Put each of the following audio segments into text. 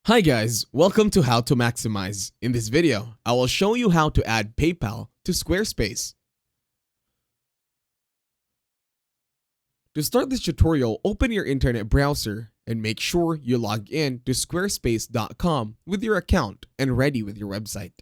Hi guys, welcome to How to Maximize. In this video, I will show you how to add PayPal to Squarespace. To start this tutorial, open your internet browser and make sure you log in to squarespace.com with your account and ready with your website.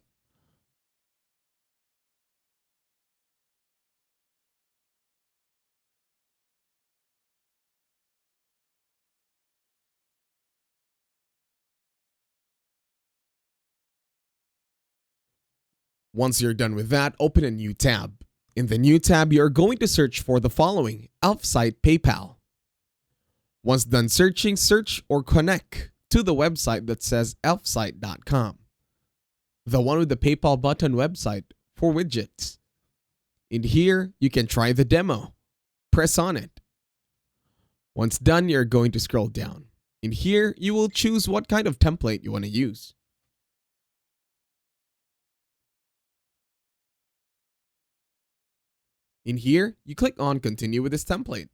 Once you're done with that, open a new tab. In the new tab, you're going to search for the following: Elf site PayPal. Once done searching, search or connect to the website that says elfsite.com, the one with the PayPal button website for widgets. In here, you can try the demo. Press on it. Once done, you're going to scroll down. In here, you will choose what kind of template you want to use. In here, you click on Continue with this template.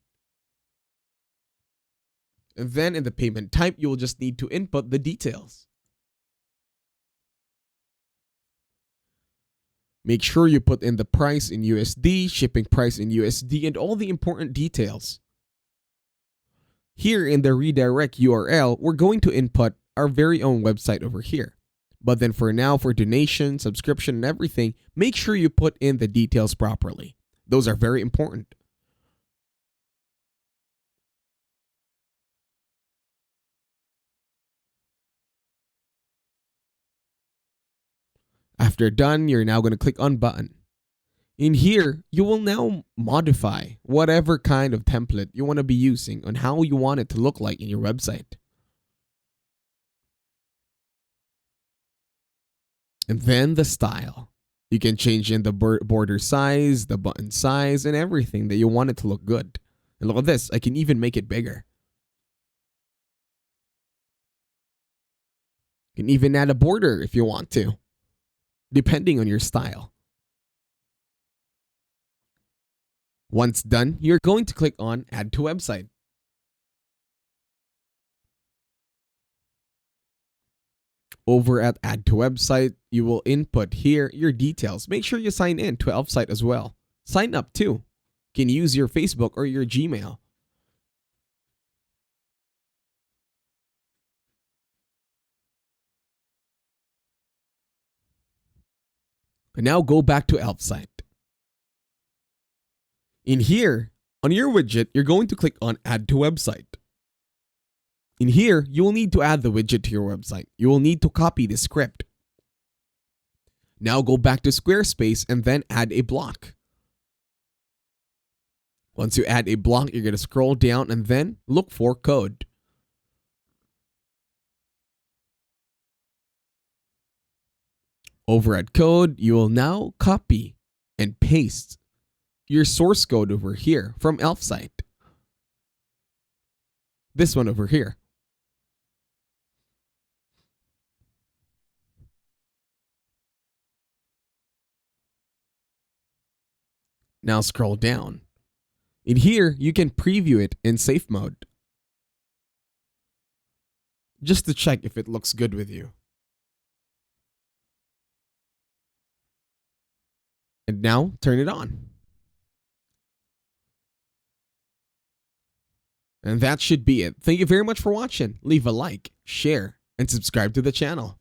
And then in the payment type, you will just need to input the details. Make sure you put in the price in USD, shipping price in USD, and all the important details. Here in the redirect URL, we're going to input our very own website over here. But then for now, for donation, subscription, and everything, make sure you put in the details properly. Those are very important. After done, you're now going to click on button. In here, you will now modify whatever kind of template you want to be using on how you want it to look like in your website. And then the style. You can change in the border size, the button size, and everything that you want it to look good. And look at this, I can even make it bigger. You can even add a border if you want to, depending on your style. Once done, you're going to click on Add to Website. Over at Add to Website, you will input here your details. Make sure you sign in to Elfsite as well. Sign up too. You can use your Facebook or your Gmail. And now go back to Elfsite. In here, on your widget, you're going to click on Add to Website. In here, you will need to add the widget to your website. You will need to copy the script. Now go back to Squarespace and then add a block. Once you add a block, you're going to scroll down and then look for code. Over at code, you will now copy and paste your source code over here from Elfsite. This one over here. Now scroll down. In here, you can preview it in safe mode, just to check if it looks good with you. And now turn it on. And that should be it. Thank you very much for watching. Leave a like, share, and subscribe to the channel.